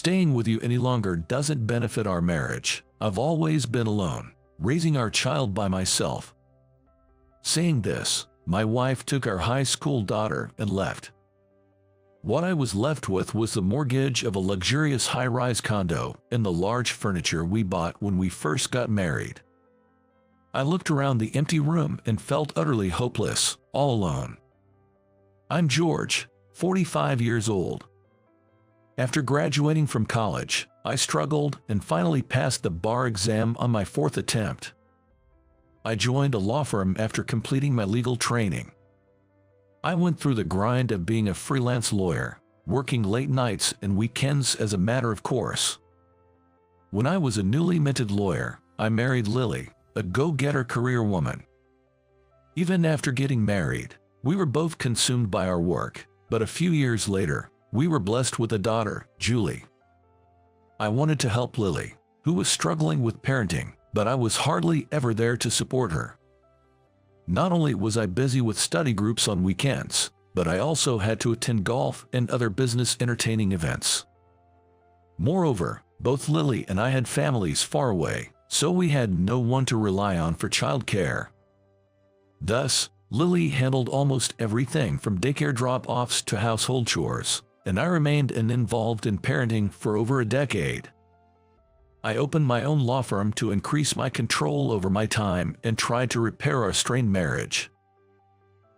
staying with you any longer doesn't benefit our marriage. I've always been alone, raising our child by myself." Saying this, my wife took our high school daughter and left. What I was left with was the mortgage of a luxurious high-rise condo and the large furniture we bought when we first got married. I looked around the empty room and felt utterly hopeless, all alone. I'm George, 45 years old. After graduating from college, I struggled and finally passed the bar exam on my 4th attempt. I joined a law firm after completing my legal training. I went through the grind of being a freelance lawyer, working late nights and weekends as a matter of course. When I was a newly minted lawyer, I married Lily, a go-getter career woman. Even after getting married, we were both consumed by our work, but a few years later, we were blessed with a daughter, Julie. I wanted to help Lily, who was struggling with parenting, but I was hardly ever there to support her. Not only was I busy with study groups on weekends, but I also had to attend golf and other business entertaining events. Moreover, both Lily and I had families far away, so we had no one to rely on for childcare. Thus, Lily handled almost everything from daycare drop-offs to household chores, and I remained involved in parenting for over a decade. I opened my own law firm to increase my control over my time and tried to repair our strained marriage.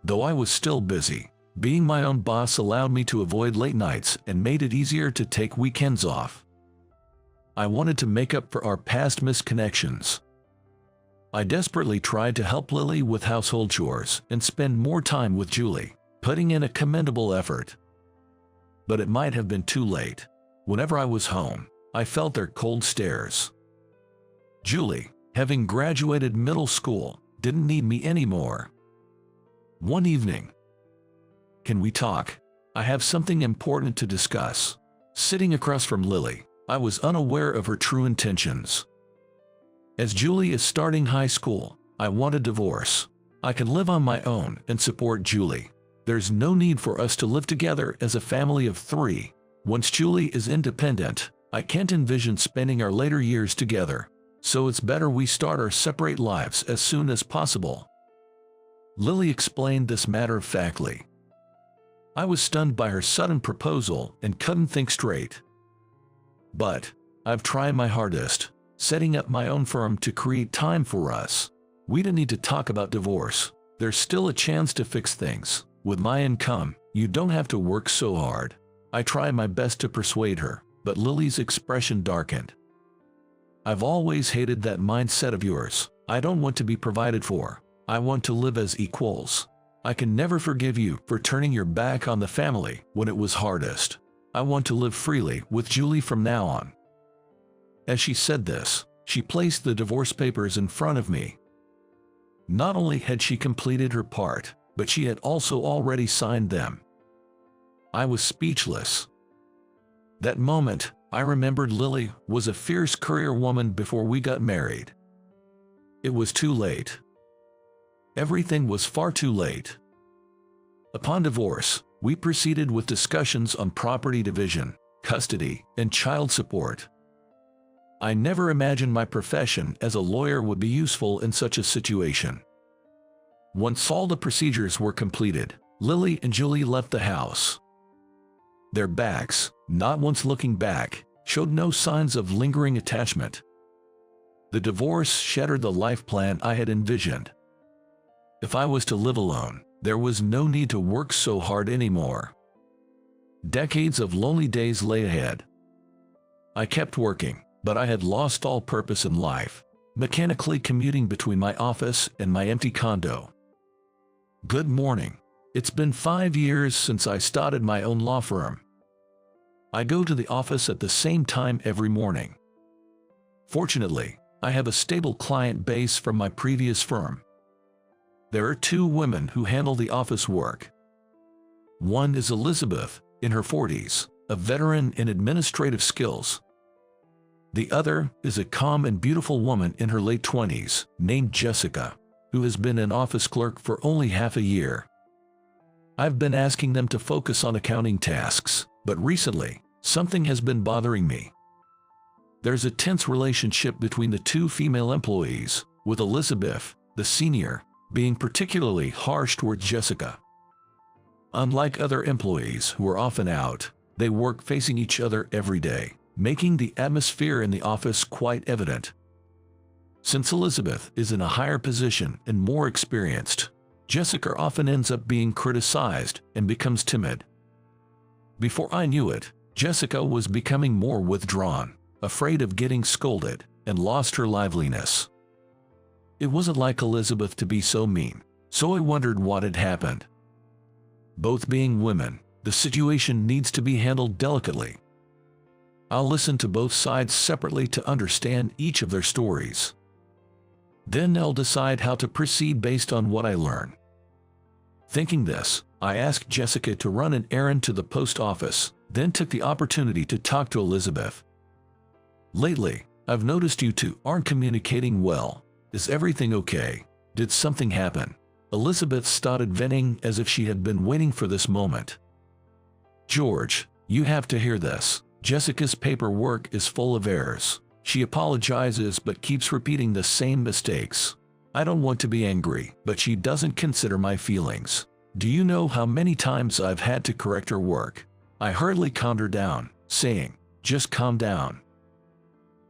Though I was still busy, being my own boss allowed me to avoid late nights and made it easier to take weekends off. I wanted to make up for our past misconnections. I desperately tried to help Lily with household chores and spend more time with Julie, putting in a commendable effort. But it might have been too late. Whenever I was home, I felt their cold stares. Julie, having graduated middle school, didn't need me anymore. One evening, "Can we talk? I have something important to discuss." Sitting across from Lily, I was unaware of her true intentions. As Julie is starting high school, I want a divorce. I can live on my own and support Julie. There's no need for us to live together as a family of 3. Once Julie is independent, I can't envision spending our later years together, so it's better we start our separate lives as soon as possible. Lily explained this matter-of-factly. I was stunned by her sudden proposal and couldn't think straight. But I've tried my hardest, setting up my own firm to create time for us. We don't need to talk about divorce. There's still a chance to fix things. With my income, you don't have to work so hard. I tried my best to persuade her, but Lily's expression darkened. I've always hated that mindset of yours. I don't want to be provided for. I want to live as equals. I can never forgive you for turning your back on the family when it was hardest. I want to live freely with Julie from now on. As she said this, she placed the divorce papers in front of me. Not only had she completed her part, but she had also already signed them. I was speechless. That moment, I remembered Lily was a fierce career woman before we got married. It was too late. Everything was far too late. Upon divorce, we proceeded with discussions on property division, custody, and child support. I never imagined my profession as a lawyer would be useful in such a situation. Once all the procedures were completed, Lily and Julie left the house. Their backs, not once looking back, showed no signs of lingering attachment. The divorce shattered the life plan I had envisioned. If I was to live alone, there was no need to work so hard anymore. Decades of lonely days lay ahead. I kept working, but I had lost all purpose in life, mechanically commuting between my office and my empty condo. Good morning. It's been 5 years since I started my own law firm. I go to the office at the same time every morning. Fortunately, I have a stable client base from my previous firm. There are 2 women who handle the office work. One is Elizabeth, in her 40s, a veteran in administrative skills. The other is a calm and beautiful woman in her late 20s, named Jessica, who has been an office clerk for only half a year. I've been asking them to focus on accounting tasks, but recently, Something has been bothering me. There's a tense relationship between the two female employees, with Elizabeth, the senior, being particularly harsh towards Jessica. Unlike other employees who are often out, they work facing each other every day, making the atmosphere in the office quite evident. Since Elizabeth is in a higher position and more experienced, Jessica often ends up being criticized and becomes timid. Before I knew it, Jessica was becoming more withdrawn, afraid of getting scolded, and lost her liveliness. It wasn't like Elizabeth to be so mean, so I wondered what had happened. Both being women, the situation needs to be handled delicately. I'll listen to both sides separately to understand each of their stories. Then I'll decide how to proceed based on what I learn. Thinking this, I asked Jessica to run an errand to the post office, then took the opportunity to talk to Elizabeth. Lately, I've noticed you two aren't communicating well. Is everything okay? Did something happen? Elizabeth started venting as if she had been waiting for this moment. George, you have to hear this. Jessica's paperwork is full of errors. She apologizes but keeps repeating the same mistakes. I don't want to be angry, but she doesn't consider my feelings. Do you know how many times I've had to correct her work? I hurriedly calmed her down, saying, "Just calm down."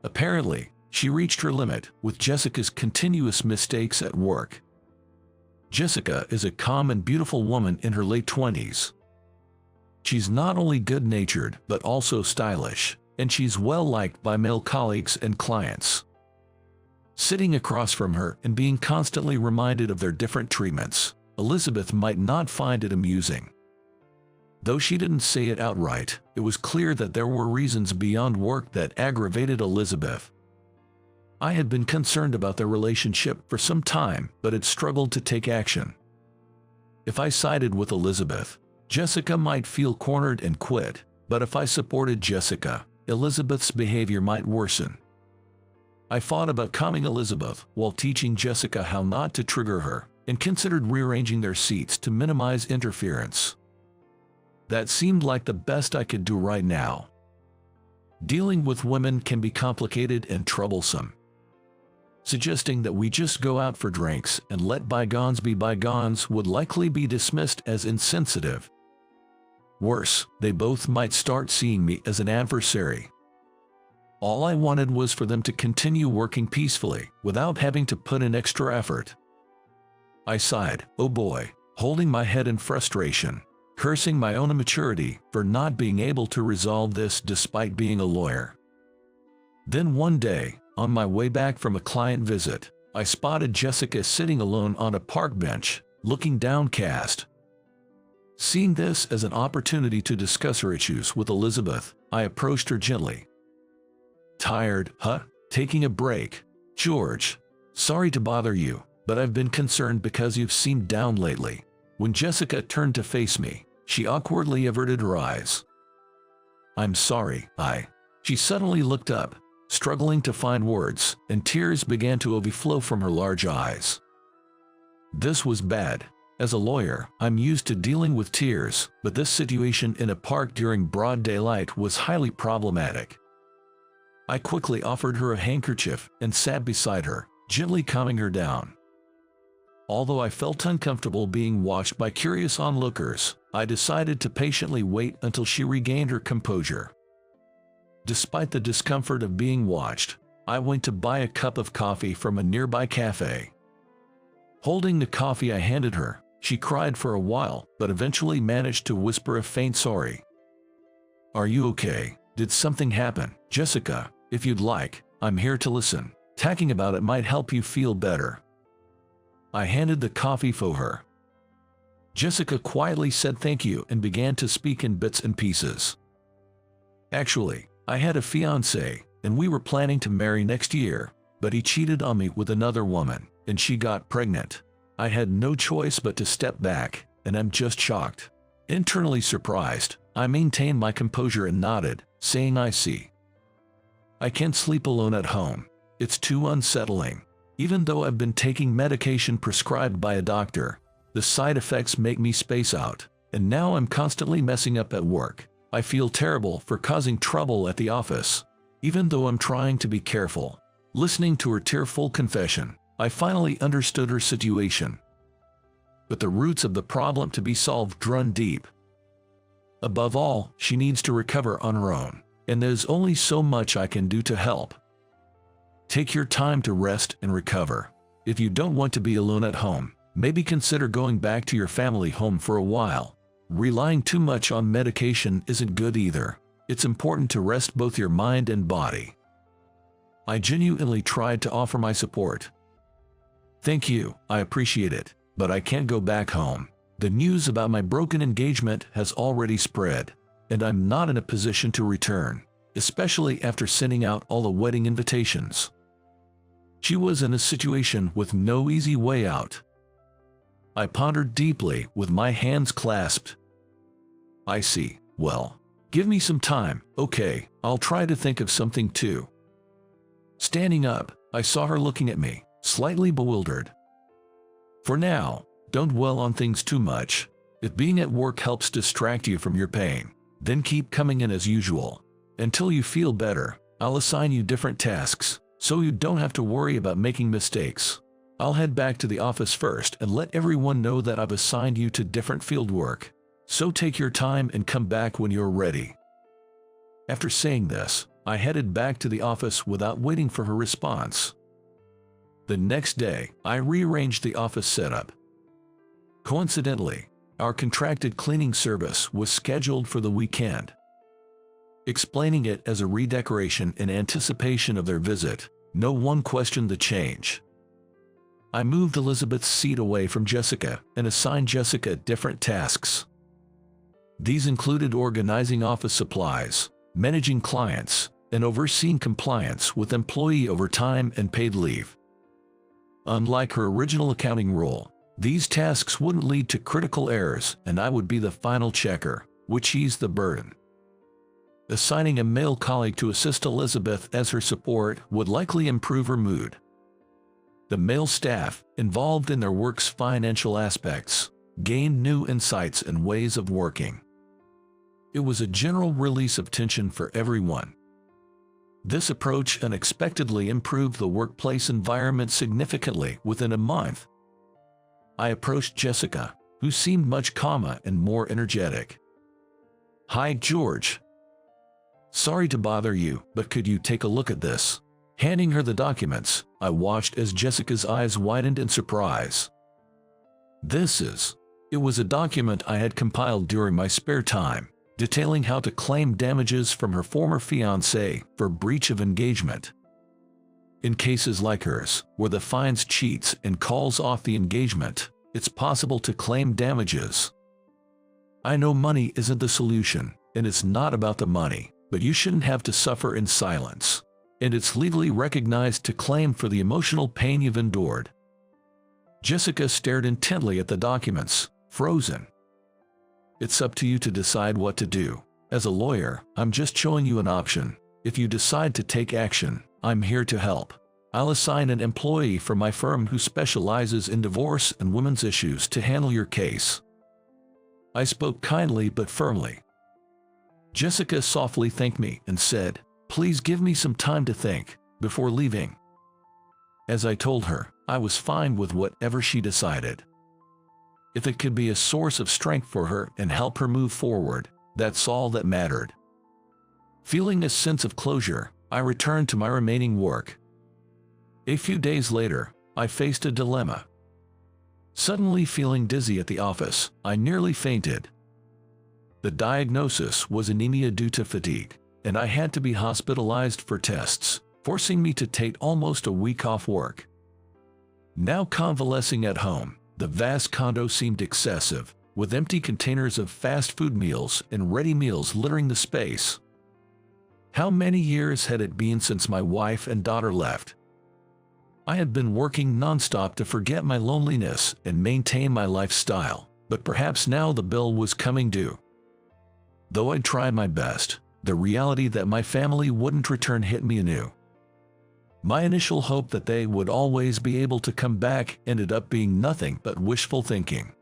Apparently, she reached her limit with Jessica's continuous mistakes at work. Jessica is a calm and beautiful woman in her late 20s. She's not only good-natured but also stylish, and she's well-liked by male colleagues and clients. Sitting across from her and being constantly reminded of their different treatments, Elizabeth might not find it amusing. Though she didn't say it outright, it was clear that there were reasons beyond work that aggravated Elizabeth. I had been concerned about their relationship for some time, but had struggled to take action. If I sided with Elizabeth, Jessica might feel cornered and quit, but if I supported Jessica, Elizabeth's behavior might worsen. I thought about calming Elizabeth while teaching Jessica how not to trigger her, and considered rearranging their seats to minimize interference. That seemed like the best I could do right now. Dealing with women can be complicated and troublesome. Suggesting that we just go out for drinks and let bygones be bygones would likely be dismissed as insensitive. Worse, they both might start seeing me as an adversary. All I wanted was for them to continue working peacefully, without having to put in extra effort. I sighed, oh boy, holding my head in frustration, cursing my own immaturity for not being able to resolve this despite being a lawyer. Then one day, on my way back from a client visit, I spotted Jessica sitting alone on a park bench, looking downcast. Seeing this as an opportunity to discuss her issues with Elizabeth, I approached her gently. Tired, huh? Taking a break? George, sorry to bother you, but I've been concerned because you've seemed down lately. When Jessica turned to face me, she awkwardly averted her eyes. I'm sorry, She suddenly looked up, struggling to find words, and tears began to overflow from her large eyes. This was bad. As a lawyer, I'm used to dealing with tears, but this situation in a park during broad daylight was highly problematic. I quickly offered her a handkerchief and sat beside her, gently calming her down. Although I felt uncomfortable being watched by curious onlookers, I decided to patiently wait until she regained her composure. Despite the discomfort of being watched, I went to buy a cup of coffee from a nearby cafe. Holding the coffee I handed her, she cried for a while, but eventually managed to whisper a faint sorry. Are you okay? Did something happen? Jessica, if you'd like, I'm here to listen. Talking about it might help you feel better. I handed the coffee for her. Jessica quietly said thank you and began to speak in bits and pieces. Actually, I had a fiancé, and we were planning to marry next year, but he cheated on me with another woman, and she got pregnant. I had no choice but to step back, and I'm just shocked. Internally surprised, I maintained my composure and nodded, saying I see. I can't sleep alone at home. It's too unsettling. Even though I've been taking medication prescribed by a doctor, the side effects make me space out, and now I'm constantly messing up at work. I feel terrible for causing trouble at the office, even though I'm trying to be careful. Listening to her tearful confession, I finally understood her situation. But the roots of the problem to be solved run deep. Above all, she needs to recover on her own, and there's only so much I can do to help. Take your time to rest and recover. If you don't want to be alone at home, maybe consider going back to your family home for a while. Relying too much on medication isn't good either. It's important to rest both your mind and body. I genuinely tried to offer my support. Thank you, I appreciate it, but I can't go back home. The news about my broken engagement has already spread, and I'm not in a position to return, especially after sending out all the wedding invitations. She was in a situation with no easy way out. I pondered deeply with my hands clasped. I see. Well, give me some time, okay? I'll try to think of something too. Standing up, I saw her looking at me, slightly bewildered. For now, don't dwell on things too much. If being at work helps distract you from your pain, then keep coming in as usual. Until you feel better, I'll assign you different tasks, so you don't have to worry about making mistakes. I'll head back to the office first and let everyone know that I've assigned you to different field work. So take your time and come back when you're ready. After saying this, I headed back to the office without waiting for her response. The next day, I rearranged the office setup. Coincidentally, our contracted cleaning service was scheduled for the weekend. Explaining it as a redecoration in anticipation of their visit, no one questioned the change. I moved Elizabeth's seat away from Jessica and assigned Jessica different tasks. These included organizing office supplies, managing clients, and overseeing compliance with employee overtime and paid leave. Unlike her original accounting role, these tasks wouldn't lead to critical errors, and I would be the final checker, which eased the burden. Assigning a male colleague to assist Elizabeth as her support would likely improve her mood. The male staff, involved in their work's financial aspects, gained new insights and ways of working. It was a general release of tension for everyone. This approach unexpectedly improved the workplace environment significantly within a month. I approached Jessica, who seemed much calmer and more energetic. "Hi, George. Sorry to bother you, but could you take a look at this?" Handing her the documents, I watched as Jessica's eyes widened in surprise. It was a document I had compiled during my spare time, detailing how to claim damages from her former fiancé for breach of engagement. In cases like hers, where the fiance cheats and calls off the engagement, it's possible to claim damages. I know money isn't the solution, and it's not about the money, but you shouldn't have to suffer in silence. And it's legally recognized to claim for the emotional pain you've endured. Jessica stared intently at the documents, frozen. It's up to you to decide what to do. As a lawyer, I'm just showing you an option. If you decide to take action, I'm here to help. I'll assign an employee from my firm who specializes in divorce and women's issues to handle your case. I spoke kindly but firmly. Jessica softly thanked me and said, "Please give me some time to think," before leaving. As I told her, I was fine with whatever she decided. If it could be a source of strength for her and help her move forward, that's all that mattered. Feeling a sense of closure, I returned to my remaining work. A few days later, I faced a dilemma. Suddenly feeling dizzy at the office, I nearly fainted. The diagnosis was anemia due to fatigue, and I had to be hospitalized for tests, forcing me to take almost a week off work. Now convalescing at home, the vast condo seemed excessive, with empty containers of fast food meals and ready meals littering the space. How many years had it been since my wife and daughter left? I had been working nonstop to forget my loneliness and maintain my lifestyle, but perhaps now the bill was coming due. Though I'd tried my best, the reality that my family wouldn't return hit me anew. My initial hope that they would always be able to come back ended up being nothing but wishful thinking.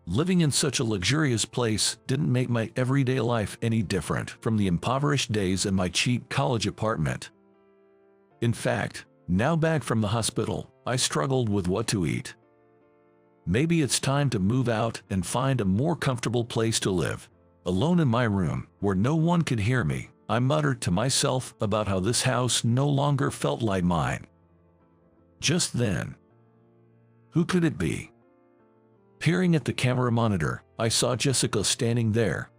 Living in such a luxurious place didn't make my everyday life any different from the impoverished days in my cheap college apartment. In fact, now back from the hospital, I struggled with what to eat. Maybe it's time to move out and find a more comfortable place to live. Alone in my room, where no one could hear me, I muttered to myself about how this house no longer felt like mine. Just then, who could it be? Peering at the camera monitor, I saw Jessica standing there.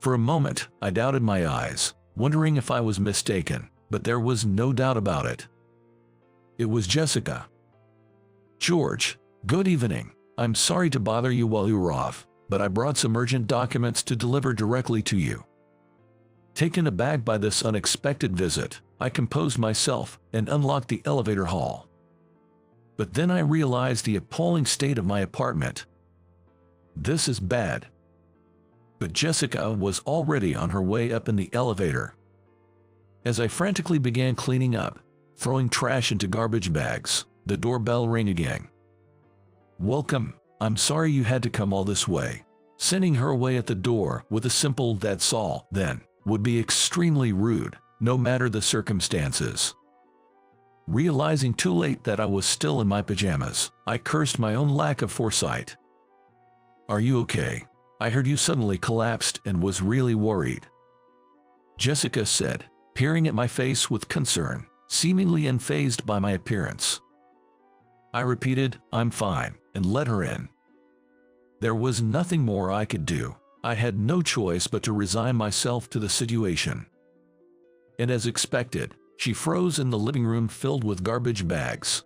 For a moment, I doubted my eyes, wondering if I was mistaken, but there was no doubt about it. It was Jessica. "George, good evening. I'm sorry to bother you while you were off, but I brought some urgent documents to deliver directly to you." Taken aback by this unexpected visit, I composed myself and unlocked the elevator hall. But then I realized the appalling state of my apartment. This is bad. But Jessica was already on her way up in the elevator. As I frantically began cleaning up, throwing trash into garbage bags, the doorbell rang again. "Welcome, I'm sorry you had to come all this way." Sending her away at the door with a simple "that's all" then would be extremely rude, no matter the circumstances. Realizing too late that I was still in my pajamas, I cursed my own lack of foresight. "Are you okay? I heard you suddenly collapsed and was really worried," Jessica said, peering at my face with concern, seemingly unfazed by my appearance. I repeated, "I'm fine," and let her in. There was nothing more I could do. I had no choice but to resign myself to the situation. And as expected, she froze in the living room filled with garbage bags.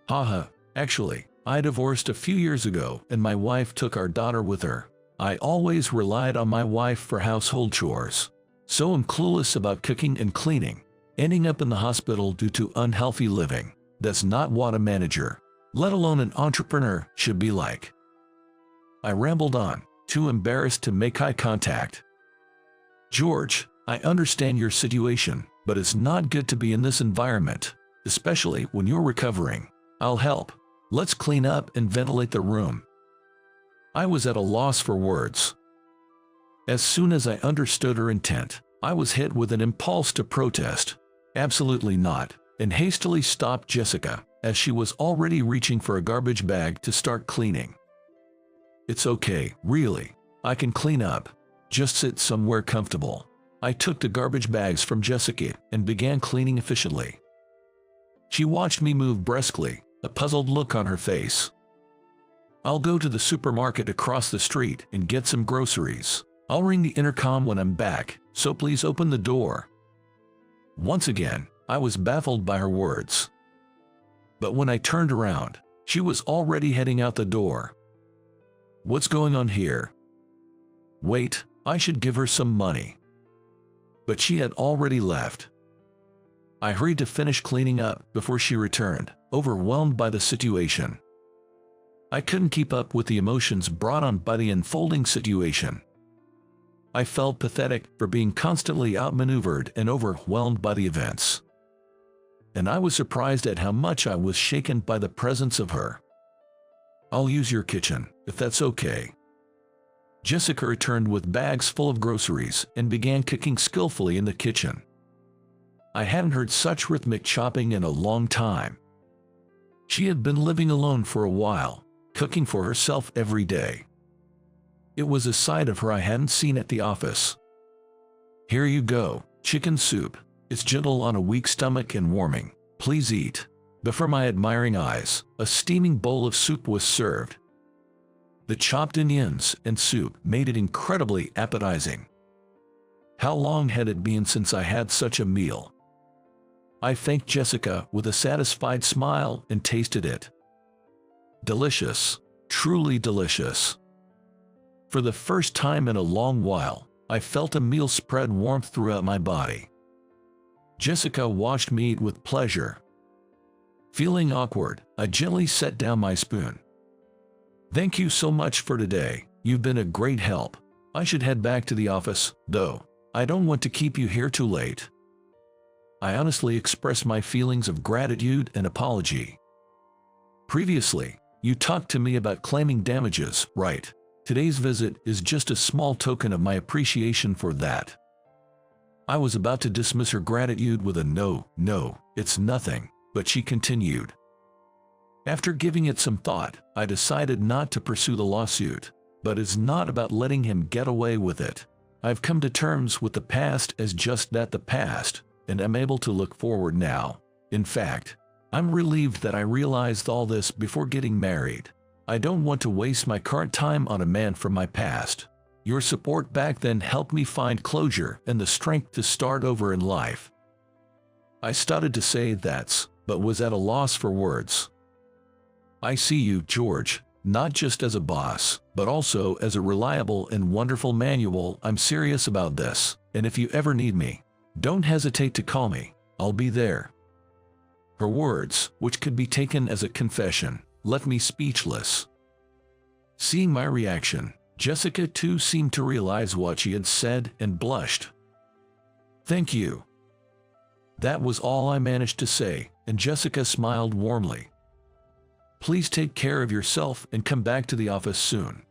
Haha, actually, I divorced a few years ago and my wife took our daughter with her. I always relied on my wife for household chores, so I'm clueless about cooking and cleaning. Ending up in the hospital due to unhealthy living. That's not what a manager, let alone an entrepreneur, should be like. I rambled on, too embarrassed to make eye contact. "George, I understand your situation, but it's not good to be in this environment, especially when you're recovering. I'll help. Let's clean up and ventilate the room." I was at a loss for words. As soon as I understood her intent, I was hit with an impulse to protest. "Absolutely not," and hastily stopped Jessica, as she was already reaching for a garbage bag to start cleaning. "It's okay, really. I can clean up. Just sit somewhere comfortable." I took the garbage bags from Jessica and began cleaning efficiently. She watched me move briskly, a puzzled look on her face. "I'll go to the supermarket across the street and get some groceries. I'll ring the intercom when I'm back, so please open the door." Once again, I was baffled by her words. But when I turned around, she was already heading out the door. What's going on here? Wait, I should give her some money. But she had already left. I hurried to finish cleaning up before she returned, overwhelmed by the situation. I couldn't keep up with the emotions brought on by the unfolding situation. I felt pathetic for being constantly outmaneuvered and overwhelmed by the events. And I was surprised at how much I was shaken by the presence of her. "I'll use your kitchen, if that's okay." Jessica returned with bags full of groceries and began cooking skillfully in the kitchen. I hadn't heard such rhythmic chopping in a long time. She had been living alone for a while, cooking for herself every day. It was a side of her I hadn't seen at the office. "Here you go, chicken soup. It's gentle on a weak stomach and warming. Please eat." Before my admiring eyes, a steaming bowl of soup was served. The chopped onions and soup made it incredibly appetizing. How long had it been since I had such a meal? I thanked Jessica with a satisfied smile and tasted it. Delicious, truly delicious. For the first time in a long while, I felt a meal spread warmth throughout my body. Jessica watched me eat with pleasure. Feeling awkward, I gently set down my spoon. "Thank you so much for today. You've been a great help. I should head back to the office, though. I don't want to keep you here too late." I honestly expressed my feelings of gratitude and apology. Previously, You talked to me about claiming damages, right? Today's visit is just a small token of my appreciation for that. I was about to dismiss her gratitude with a no, it's nothing, but she continued. After giving it some thought, I decided not to pursue the lawsuit, but it's not about letting him get away with it. I've come to terms with the past as just that, the past, and am able to look forward now. In fact, I'm relieved that I realized all this before getting married. I don't want to waste my current time on a man from my past. Your support back then helped me find closure and the strength to start over in life. I started to say that's, but was at a loss for words. I see you, George, not just as a boss, but also as a reliable and wonderful manual. I'm serious about this, and if you ever need me, don't hesitate to call me. I'll be there. Her words, which could be taken as a confession, left me speechless. Seeing my reaction, Jessica too seemed to realize what she had said and blushed. Thank you. That was all I managed to say, and Jessica smiled warmly. Please take care of yourself and come back to the office soon.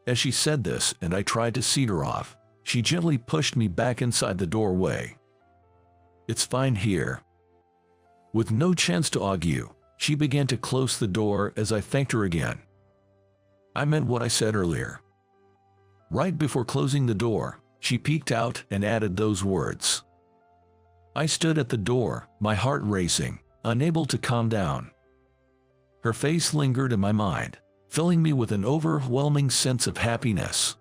As she said this and I tried to see her off, she gently pushed me back inside the doorway. It's fine here. With no chance to argue, she began to close the door as I thanked her again. I meant what I said earlier. Right before closing the door, she peeked out and added those words. I stood at the door, my heart racing, unable to calm down. Her face lingered in my mind, filling me with an overwhelming sense of happiness.